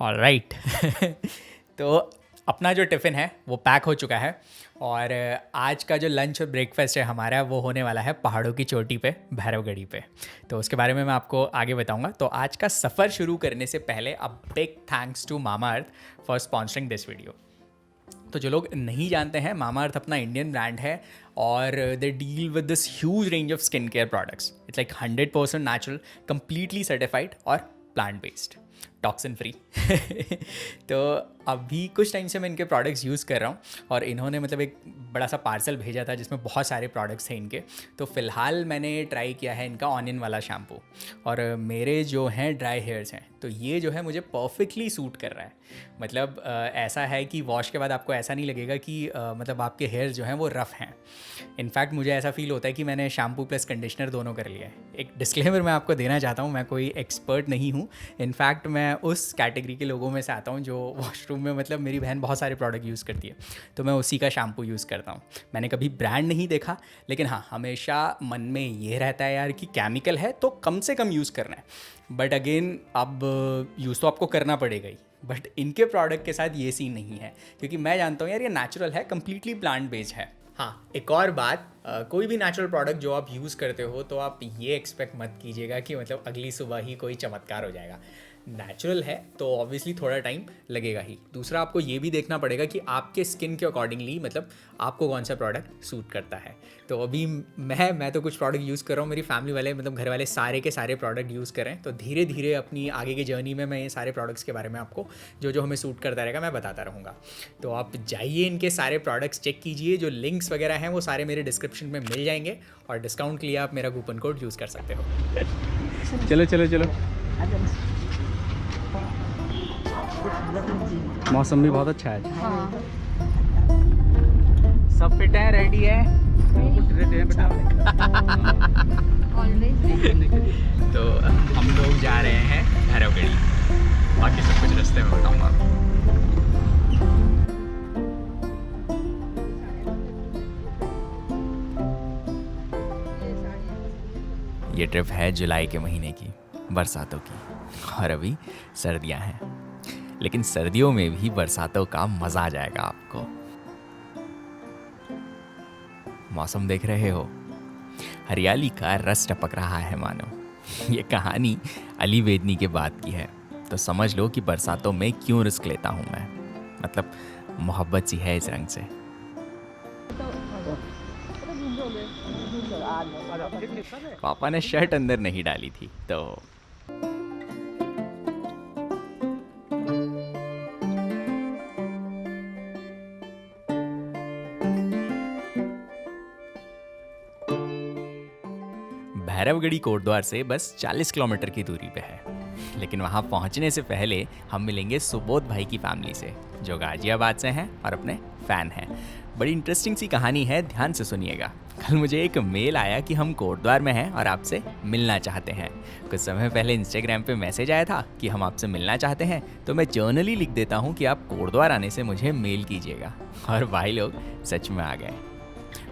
Alright. तो अपना जो टिफ़िन है वो पैक हो चुका है और आज का जो लंच और ब्रेकफास्ट है हमारा वो होने वाला है पहाड़ों की चोटी पे, भैरवगढ़ी पे। तो उसके बारे में मैं आपको आगे बताऊंगा। तो आज का सफ़र शुरू करने से पहले a big thanks to Mamaearth for sponsoring this video. तो जो लोग नहीं जानते हैं, मामाअर्थ अपना इंडियन ब्रांड है और they deal with this huge range of skin care products. It's like 100% natural, completely certified और प्लांट बेस्ड, टॉक्सिन फ्री। तो अभी कुछ टाइम से मैं इनके प्रोडक्ट्स यूज़ कर रहा हूँ और इन्होंने मतलब एक बड़ा सा पार्सल भेजा था जिसमें बहुत सारे प्रोडक्ट्स थे इनके। तो फ़िलहाल मैंने ट्राई किया है इनका ऑनियन वाला शैम्पू और मेरे जो हैं ड्राई हेयर्स हैं तो ये जो है मुझे परफेक्टली सूट कर रहा है। मतलब ऐसा है कि वॉश के बाद आपको ऐसा नहीं लगेगा कि मतलब आपके हेयर्स जो हैं वो रफ़ हैं। इनफैक्ट मुझे ऐसा फील होता है कि मैंने शैम्पू प्लस कंडीशनर दोनों कर लिया है। एक डिस्क्लेमर मैं आपको देना चाहता हूँ, मैं कोई एक्सपर्ट नहीं हूँ। इनफैक्ट मैं उस कैटेगरी के लोगों में से आता हूँ जो वॉशरूम में, मतलब मेरी बहन बहुत सारे प्रोडक्ट यूज़ करती है तो मैं उसी का शैम्पू यूज़ करता हूँ। मैंने कभी ब्रांड नहीं देखा, लेकिन हाँ हमेशा मन में ये रहता है यार कि केमिकल है तो कम से कम यूज़ करना है। बट अगेन अब यूज़ तो आपको करना पड़ेगा ही, बट इनके प्रोडक्ट के साथ ये सीन नहीं है क्योंकि मैं जानता हूँ यार ये नेचुरल है, कम्प्लीटली प्लांट बेस्ड है। हाँ, एक और बात, कोई भी नेचुरल प्रोडक्ट जो आप यूज़ करते हो तो आप ये एक्सपेक्ट मत कीजिएगा कि मतलब अगली सुबह ही कोई चमत्कार हो जाएगा। नेचुरल है तो ऑब्वियसली थोड़ा टाइम लगेगा ही। दूसरा, आपको ये भी देखना पड़ेगा कि आपके स्किन के अकॉर्डिंगली मतलब आपको कौन सा प्रोडक्ट सूट करता है। तो अभी मैं तो कुछ प्रोडक्ट यूज़ कर रहा हूँ, मेरी फैमिली वाले मतलब घर वाले सारे के सारे प्रोडक्ट यूज़ करें। तो धीरे धीरे अपनी आगे की जर्नी में मैं ये सारे प्रोडक्ट्स के बारे में आपको जो जो हमें सूट करता रहेगा मैं बताता रहूँगा। तो आप जाइए, इनके सारे प्रोडक्ट्स चेक कीजिए, जो लिंक्स वगैरह हैं वो सारे मेरे डिस्क्रिप्शन में मिल जाएंगे और डिस्काउंट के लिए आप मेरा कूपन कोड यूज़ कर सकते हो। चलो चलो चलो, मौसम भी बहुत अच्छा है। हाँ। सब फिट है, रेडी है। तो हम लोग जा रहे हैं भैरवगढ़ी, बाकी सब कुछ रास्ते में बताऊंगा। ये ट्रिप है जुलाई के महीने की, बरसातों की, और अभी सर्दियां हैं, लेकिन सर्दियों में भी बरसातों का मज़ा आ जाएगा आपको। मौसम देख रहे हो, हरियाली का रस टपक रहा है मानो। ये कहानी अली वेदनी के बाद की है, तो समझ लो कि बरसातों में क्यों रिस्क लेता हूँ मैं। मतलब मोहब्बत सी है इस रंग से। पापा ने शर्ट अंदर नहीं डाली थी तो भैरवगढ़ी कोटद्वार से बस 40 किलोमीटर की दूरी पे है, लेकिन वहाँ पहुँचने से पहले हम मिलेंगे सुबोध भाई की फैमिली से, जो गाजियाबाद से हैं और अपने फ़ैन हैं। बड़ी इंटरेस्टिंग सी कहानी है, ध्यान से सुनिएगा। कल मुझे एक मेल आया कि हम कोटद्वार में हैं और आपसे मिलना चाहते हैं। कुछ समय पहले इंस्टाग्राम पे मैसेज आया था कि हम आपसे मिलना चाहते हैं, तो मैं जर्नली लिख देता हूँ कि आप कोटद्वार आने से मुझे मेल कीजिएगा। और भाई लोग सच में आ गए।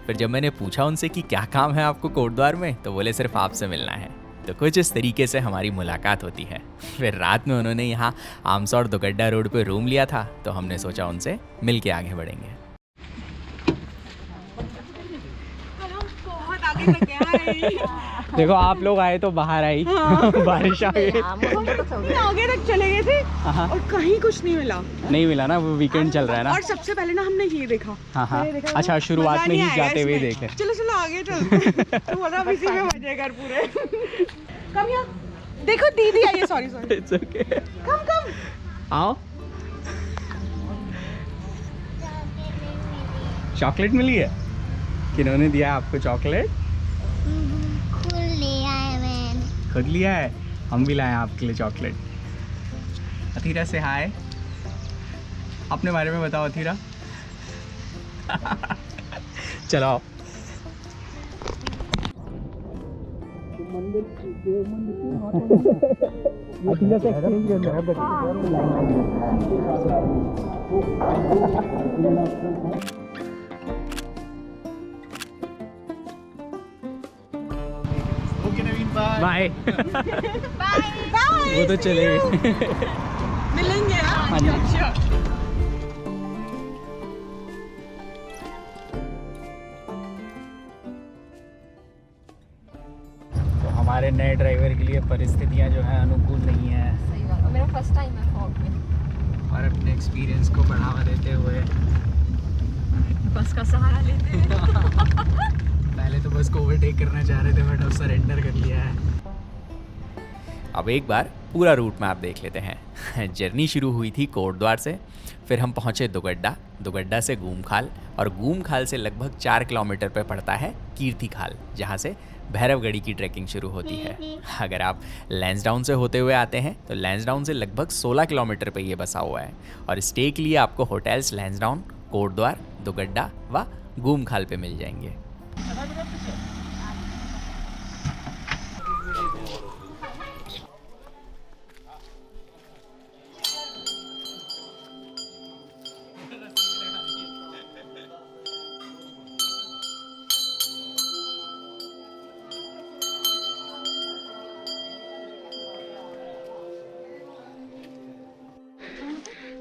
फिर जब मैंने पूछा उनसे कि क्या काम है आपको कोटद्वार में, तो बोले सिर्फ आपसे मिलना है। तो कुछ इस तरीके से हमारी मुलाकात होती है। फिर रात में उन्होंने यहाँ आमसौर दुगड्डा रोड पे रूम लिया था, तो हमने सोचा उनसे मिल के आगे बढ़ेंगे। देखो आप लोग आए तो बाहर आई। हाँ। बारिश आ गई, आगे तक चले गए थे और कहीं कुछ नहीं मिला ना, वो वीकेंड चल रहा है ना। और सबसे पहले ना हमने ये देखा। हाँ। अच्छा, शुरुआत में ही जाते हुए देख रहे। चलो आगे चलते। तू बोल रहा इसी में मजे कर पूरे। कम यहाँ देखो, दीदी आई है। Sorry it's okay. कम आओ। चॉकलेट मिली है? किन्होंने दिया आपको चॉकलेट? खुद लिया है। हम भी लाए आपके लिए चॉकलेट। अथीरा से हाय। अपने बारे में बताओ अथीरा। चलो अथीरा से एक्सचेंज बाय। वो तो चले गए। मिलेंगे। हाँ जी। तो हमारे नए ड्राइवर के लिए परिस्थितियाँ जो है अनुकूल नहीं है, सही बात है, मेरा फर्स्ट टाइम है फॉग में। और अपने एक्सपीरियंस को बढ़ावा देते हुए बस का सहारा लेते हैं। पहले तो बस को ओवरटेक करना चाह रहे थे बट अब सरेंडर कर लिया है। अब एक बार पूरा रूट मैप देख लेते हैं। जर्नी शुरू हुई थी कोटद्वार से, फिर हम पहुंचे दुगड्डा, दुगड्डा से गूमखाल, और गूमखाल से लगभग 4 किलोमीटर पे पड़ता है कीर्तिखाल, जहां से भैरवगढ़ी की ट्रैकिंग शुरू होती है। अगर आप लैंसडाउन से होते हुए आते हैं तो लैंसडाउन से लगभग 16 किलोमीटर पे ये बसा हुआ है, और स्टे के लिए आपको होटल्स लैंसडाउन, कोटद्वार, दुगड्डा व गूमखाल पे मिल जाएंगे।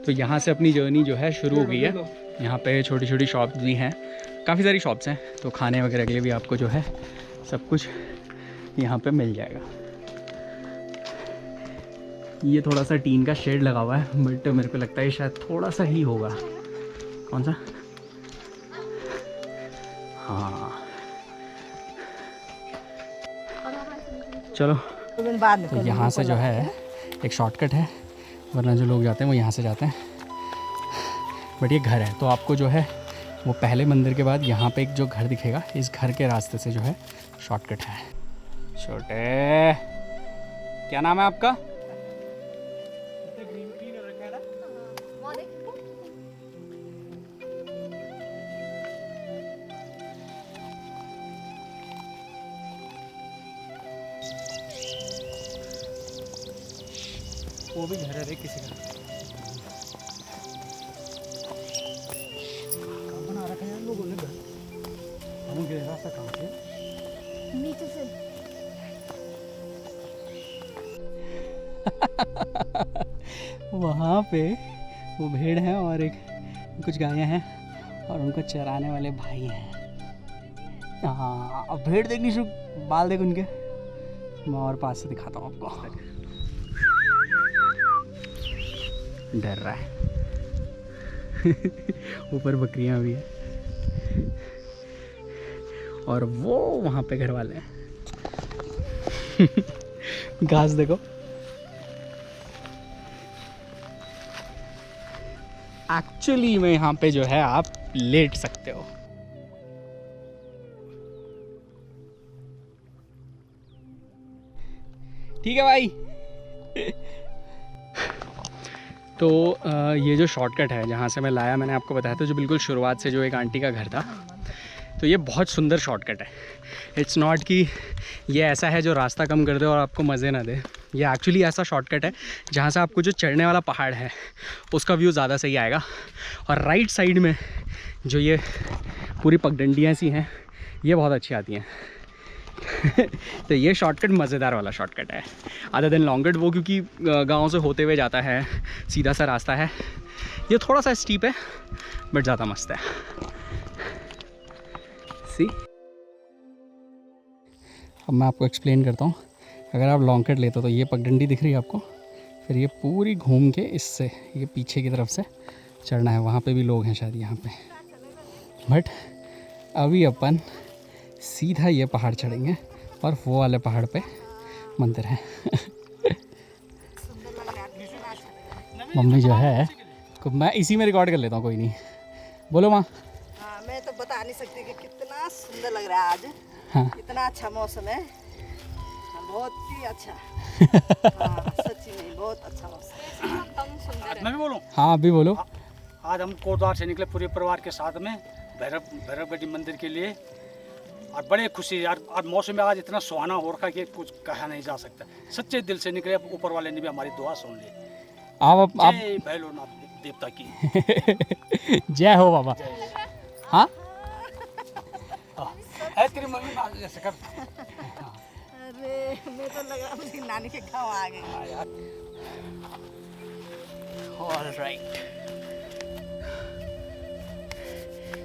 तो यहाँ से अपनी जर्नी जो है शुरू हो गई है। यहाँ पे छोटी छोटी शॉप्स भी हैं, काफ़ी सारी शॉप्स हैं, तो खाने वगैरह के लिए भी आपको जो है सब कुछ यहाँ पे मिल जाएगा। ये थोड़ा सा टीन का शेड लगा हुआ है बट मेरे को लगता है शायद थोड़ा सा ही होगा। कौन सा? हाँ चलो, तो यहाँ से जो है एक शॉर्टकट है, वरना जो लोग जाते हैं वो यहाँ से जाते हैं। बट ये घर है तो आपको जो है वो पहले मंदिर के बाद यहाँ पे एक जो घर दिखेगा, इस घर के रास्ते से जो है शॉर्टकट है। छोटे, क्या नाम है आपका? वो भी घर है किसी का। कहाँ बना रखा है यार लोगों ने घर? हम गिर रास्ता कहाँ से? नीचे से। वहाँ पे वो भेड़ हैं और एक कुछ गायें हैं और उनको चराने वाले भाई हैं। हाँ, अब भेड़ देखनी शुरू, बाल देख उनके, मैं और पास से दिखाता हूँ आपको। डर रहा है। ऊपर बकरियां भी है और वो वहां पे घर वाले हैं। घास देखो। एक्चुअली में यहाँ पे जो है आप लेट सकते हो। ठीक है भाई। तो ये जो शॉर्टकट है जहाँ से मैं लाया, मैंने आपको बताया था जो बिल्कुल शुरुआत से जो एक आंटी का घर था, तो ये बहुत सुंदर शॉर्टकट है। इट्स नॉट कि ये ऐसा है जो रास्ता कम कर दे और आपको मज़े ना दे। ये एक्चुअली ऐसा शॉर्टकट है जहाँ से आपको जो चढ़ने वाला पहाड़ है उसका व्यू ज़्यादा सही आएगा, और राइट साइड में जो ये पूरी पगडंडियाँ सी हैं ये बहुत अच्छी आती हैं। तो ये शॉर्टकट मज़ेदार वाला शॉर्टकट है, अदर देन लॉन्ग कट वो क्योंकि गांव से होते हुए जाता है, सीधा सा रास्ता है। ये थोड़ा सा स्टीप है बट ज़्यादा मस्त है। सी, अब मैं आपको एक्सप्लेन करता हूँ। अगर आप लॉन्ग कट लेते हो तो ये पगडंडी दिख रही है आपको, फिर ये पूरी घूम के इससे ये पीछे की तरफ से चढ़ना है। वहाँ पे भी लोग हैं शायद यहाँ पे, बट अभी अपन सीधा ये पहाड़ चढ़ेंगे और वो वाले पहाड़ पे मंदिर है। मम्मी जो है, मैं इसी में रिकॉर्ड कर लेता हूँ, कोई नहीं। बोलो माँ। हाँ, मैं तो बता नहीं सकती कि कितना सुंदर लग रहा है आज। हाँ, इतना अच्छा मौसम है, बहुत ही अच्छा। हाँ, सच्ची में बहुत अच्छा मौसम। मैं भी बोलूं? हाँ अभी बोलो। आज हम कोटद्वार से निकले पूरे परिवार के साथ में भैरवगढ़ी मंदिर के लिए, और बड़े खुशी यार। आज मौसम में आज इतना सुहाना हो रखा कि कुछ कहा नहीं जा सकता। सच्चे दिल से निकले, ऊपर वाले ने भी हमारी दुआ सुन ली। आप जय भैरवनाथ देवता की जय हो बाबा। हाँ तेरी मम्मी ऐसे कर। अरे मैं तो लगा मेरी नानी के गाँव आ गई। ऑलराइट,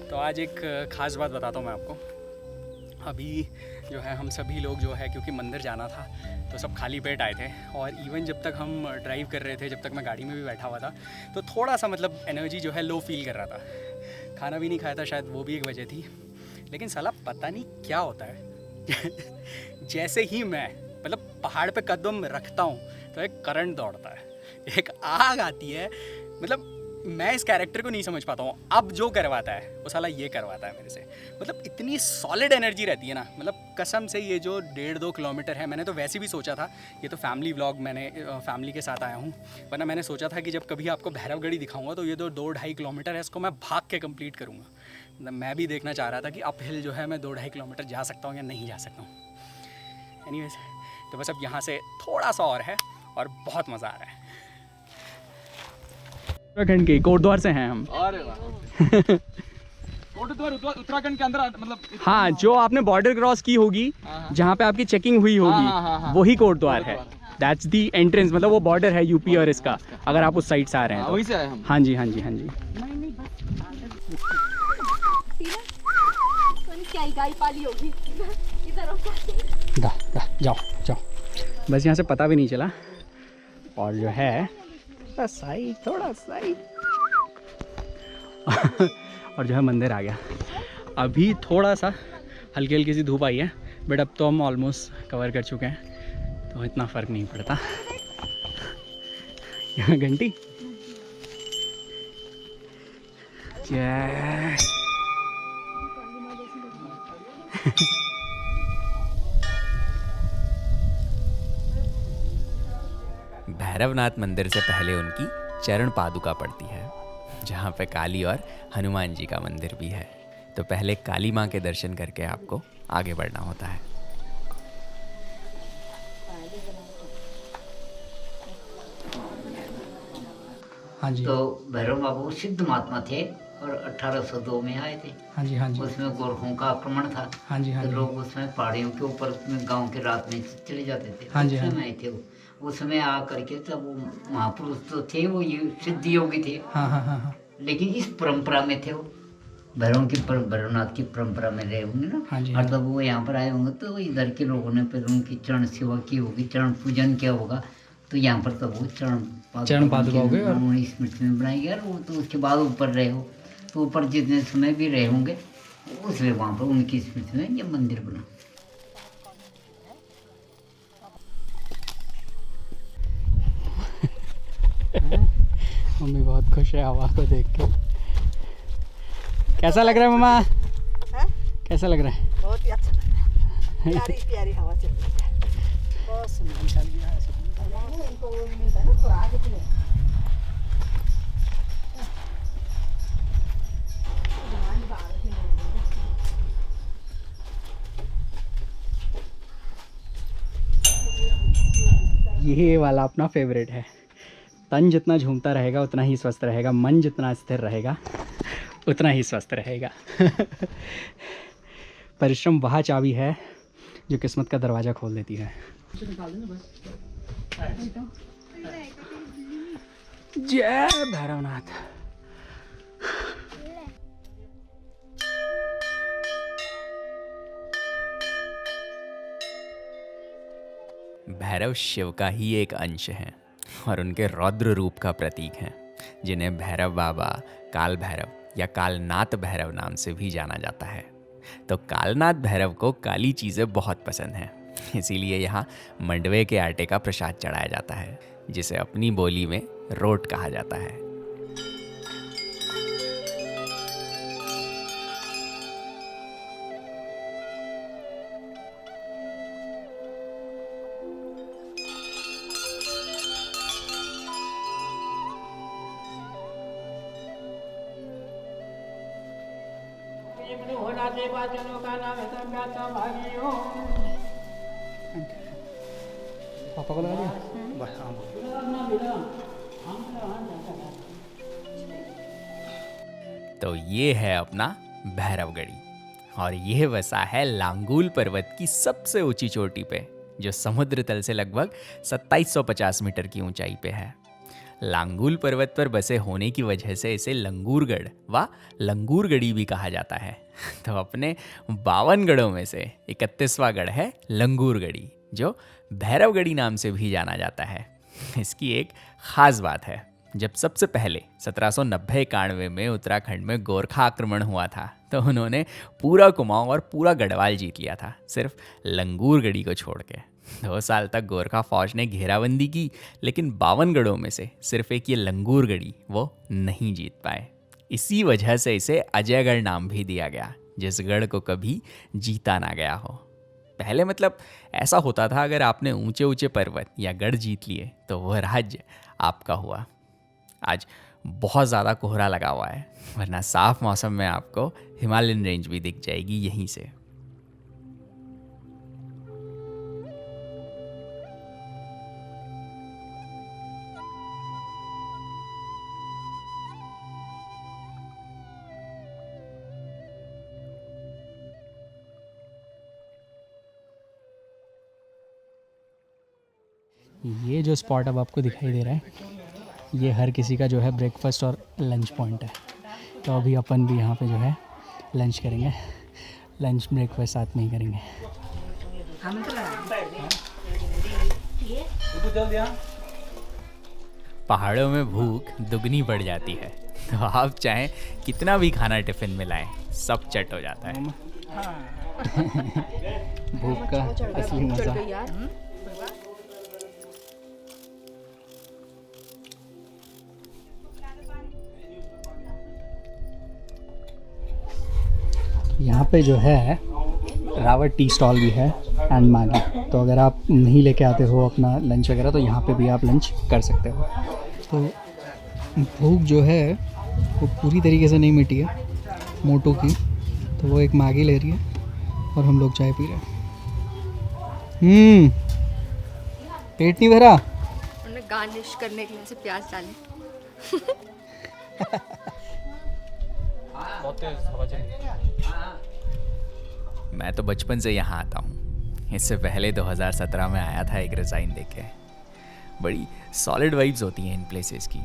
तो आज एक ख़ास बात बताता हूँ मैं आपको। अभी जो है हम सभी लोग जो है, क्योंकि मंदिर जाना था तो सब खाली पेट आए थे, और इवन जब तक हम ड्राइव कर रहे थे, जब तक मैं गाड़ी में भी बैठा हुआ था, तो थोड़ा सा मतलब एनर्जी जो है लो फील कर रहा था। खाना भी नहीं खाया था, शायद वो भी एक वजह थी। लेकिन साला पता नहीं क्या होता है जैसे ही मैं मतलब पहाड़ पे कदम रखता हूँ तो एक करंट दौड़ता है, एक आग आती है। मतलब मैं इस कैरेक्टर को नहीं समझ पाता हूँ। अब जो करवाता है वो साला ये करवाता है मेरे से। मतलब इतनी सॉलिड एनर्जी रहती है ना, मतलब कसम से। ये जो 1.5-2 किलोमीटर है, मैंने तो वैसे भी सोचा था, ये तो फैमिली व्लॉग, मैंने फैमिली के साथ आया हूँ, वरना मैंने सोचा था कि जब कभी आपको भैरवगढ़ी दिखाऊंगा तो ये तो 2-2.5 किलोमीटर है, इसको मैं भाग के कंप्लीट करूँगा। मतलब मैं भी देखना चाह रहा था कि अप हिल जो है मैं 2-2.5 किलोमीटर जा सकता हूँ या नहीं जा सकता हूँ। एनीवेज, तो बस अब यहाँ से थोड़ा सा और है और बहुत मज़ा आ रहा है। उत्तराखंड के कोटद्वार से हैं हम। अरे वाह कोटद्वार उत्तराखंड के अंदर मतलब हाँ, जो आपने बॉर्डर क्रॉस की होगी, जहाँ पे आपकी चेकिंग हुई होगी, वही कोटद्वार है। दैट्स दी एंट्रेंस, मतलब वो बॉर्डर है यूपी और इसका, अगर आप उस साइड से आ रहे हैं तो। वहीं से आए हम। हाँ जी, हाँ जी, हाँ जी। क्या ही गाय पाली होगी इधर जाओ जाओ, बस यहाँ से पता भी नहीं चला। और जो है साइड, थोड़ा साइड और जो है मंदिर आ गया। अभी थोड़ा सा हल्की हल्की सी धूप आई है, बट अब तो हम ऑलमोस्ट कवर कर चुके हैं, तो इतना फ़र्क नहीं पड़ता। यहाँ घंटी भैरवनाथ मंदिर से पहले उनकी चरण पादुका पड़ती है, जहाँ पे काली और हनुमान जी का मंदिर भी है। तो पहले काली माँ के दर्शन करके आपको आगे बढ़ना होता है। हाँ जी, तो भैरव बाबू सिद्ध महात्मा थे और 1802 में आए थे। हाँ जी, हाँ जी, उसमें गोरखों का आक्रमण था। हाँ जी, हाँ तो जी, लोग उसमें पहाड़ियों के ऊपर उसमें गांव के रात में चले जाते थे। हाँ जी, हाँ उसमें आए थे वो। उसमें आ करके तब वो महापुरुष तो थे, वो सिद्ध योगी थे, हाँ हाँ हाँ हाँ, लेकिन इस परंपरा में थे वो। भैरवनाथ की परंपरा में रहे होंगे ना। हाँ जी, और तब वो यहाँ पर आए होंगे तो इधर के लोगों ने फिर उनकी चरण सेवा की होगी, चरण पूजन किया होगा। तो यहाँ पर तब वो चरण पादुका हो गए और उन्होंने स्मृति में बनाई गया। वो तो उसके बाद ऊपर रहे हो, तो ऊपर जितने समय भी रहे होंगे उसमें वहाँ पर उनकी स्मृति में ये मंदिर बना। मम्मी बहुत खुश है हवा को देख के। कैसा लग रहा है मम्मा? कैसा लग रहा है? बहुत ही अच्छा लग रहा है। प्यारी प्यारी हवा चल रही है, बहुत सुंदर निकल गया है। ये वाला अपना फेवरेट है। तन जितना झूमता रहेगा उतना ही स्वस्थ रहेगा, मन जितना स्थिर रहेगा उतना ही स्वस्थ रहेगा। परिश्रम वह चाबी है जो किस्मत का दरवाज़ा खोल देती है। जय भैरवनाथ। भैरव शिव का ही एक अंश हैं और उनके रौद्र रूप का प्रतीक हैं, जिन्हें भैरव बाबा, काल भैरव या कालनाथ भैरव नाम से भी जाना जाता है। तो कालनाथ भैरव को काली चीज़ें बहुत पसंद हैं, इसीलिए यहाँ मंडवे के आटे का प्रसाद चढ़ाया जाता है, जिसे अपनी बोली में रोट कहा जाता है। पापा को लगा दिया बस। तो ये है अपना भैरवगढ़ी, और यह बसा है लांगूल पर्वत की सबसे ऊंची चोटी पे, जो समुद्र तल से लगभग 2750 मीटर की ऊंचाई पे है। लांगुल पर्वत पर बसे होने की वजह से इसे लंगूरगढ़ व लंगूरगढ़ी भी कहा जाता है। तो अपने 52 गढ़ों में से 31वां गढ़ है लंगूरगढ़ी, जो भैरवगढ़ी नाम से भी जाना जाता है। इसकी एक ख़ास बात है, जब सबसे पहले 1790-91 में उत्तराखंड में गोरखा आक्रमण हुआ था तो उन्होंने पूरा कुमाऊं और पूरा गढ़वाल जीत लिया था, सिर्फ लंगूरगढ़ी को छोड़ के। 2 साल तक गोरखा फौज ने घेराबंदी की, लेकिन 52 गढ़ों में से सिर्फ एक ये लंगूरगढ़ी वो नहीं जीत पाए। इसी वजह से इसे अजयगढ़ नाम भी दिया गया, जिस गढ़ को कभी जीता ना गया हो। पहले मतलब ऐसा होता था, अगर आपने ऊंचे ऊंचे पर्वत या गढ़ जीत लिए तो वह राज्य आपका हुआ। आज बहुत ज़्यादा कोहरा लगा हुआ है, वरना साफ मौसम में आपको हिमालयन रेंज भी दिख जाएगी यहीं से। ये जो स्पॉट अब आपको दिखाई दे रहा है, ये हर किसी का जो है ब्रेकफास्ट और लंच पॉइंट है। तो अभी अपन भी यहाँ पे जो है लंच करेंगे, लंच ब्रेकफास्ट साथ में ही करेंगे। पहाड़ों में भूख दुगनी बढ़ जाती है, तो आप चाहें कितना भी खाना टिफिन में लाएं, सब चट हो जाता है। भूख का असली मज़ा। यहाँ पे जो है रावत टी स्टॉल भी है एंड मैगी। तो अगर आप नहीं लेके आते हो अपना लंच वगैरह तो यहाँ पे भी आप लंच कर सकते हो। तो भूख जो है वो पूरी तरीके से नहीं मिटी है मोटू की, तो वो एक मैगी ले रही है और हम लोग चाय पी रहे हैं। पेट नहीं भरा। उन्होंने गार्निश करने के लिए ऐसे प्याज डाले। मैं तो बचपन से यहाँ आता हूँ। इससे पहले 2017 में आया था एक रिज़ाइन देके। बड़ी सॉलिड वाइब्स होती हैं इन प्लेसेस की।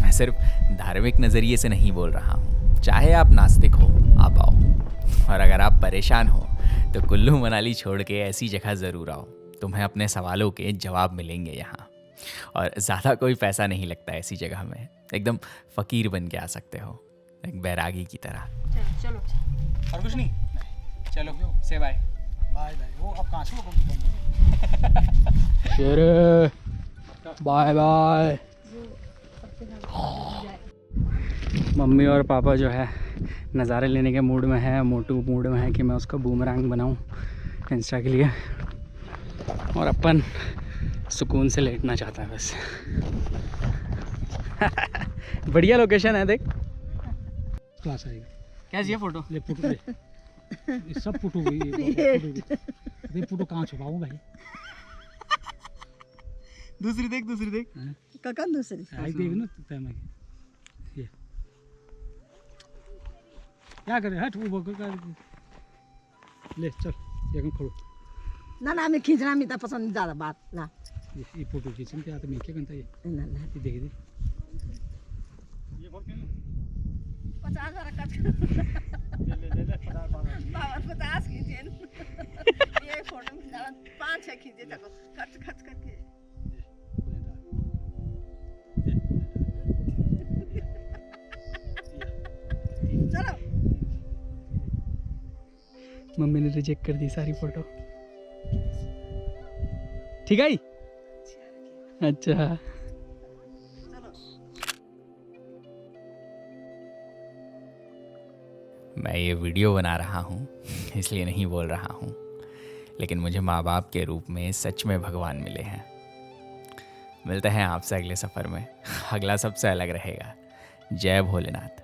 मैं सिर्फ धार्मिक नज़रिए से नहीं बोल रहा हूँ, चाहे आप नास्तिक हो आप आओ, और अगर आप परेशान हो तो कुल्लू मनाली छोड़ के ऐसी जगह ज़रूर आओ। तुम्हें अपने सवालों के जवाब मिलेंगे यहाँ, और ज़्यादा कोई पैसा नहीं लगता ऐसी जगह में। एकदम फ़कीर बन के आ सकते हो, एक बैरागी की तरह। चलो और कुछ नहीं, चलो से बाय बाय बाय। वो अब कहाँ से बाय बाय। मम्मी और पापा जो है नज़ारे लेने के मूड में है, मोटू मूड में है कि मैं उसका बूमरैंग बनाऊं इंस्टा के लिए, और अपन सुकून से लेटना चाहता है बस। बढ़िया लोकेशन है, देख क्लास आएगा। कैसी है फोटो? ले फोटो ले। ये सब फोटो हुई ये फोटो कहाँ छुपाऊं भाई? दूसरी देख, दूसरी देख। काका दूसरी आई देख ना तय में ये क्या करे? हट वो कर ले चल एक खड़ो। ना ना हमें खींचना में पसंद ज़्यादा बात ना। ये फोटो खींचने के आते मैं क्या करता ये ना ना ये देख दे 50 वाला कट ले 50 खींचे ये फोटो में 5-6 खींचे चलो खर्च करके। चलो मम्मी ने रिजेक्ट कर दी सारी फोटो। ठीक है, अच्छा। मैं ये वीडियो बना रहा हूँ इसलिए नहीं बोल रहा हूँ, लेकिन मुझे माँ बाप के रूप में सच में भगवान मिले हैं। मिलते हैं आपसे अगले सफ़र में, अगला सबसे अलग रहेगा। जय भोलेनाथ।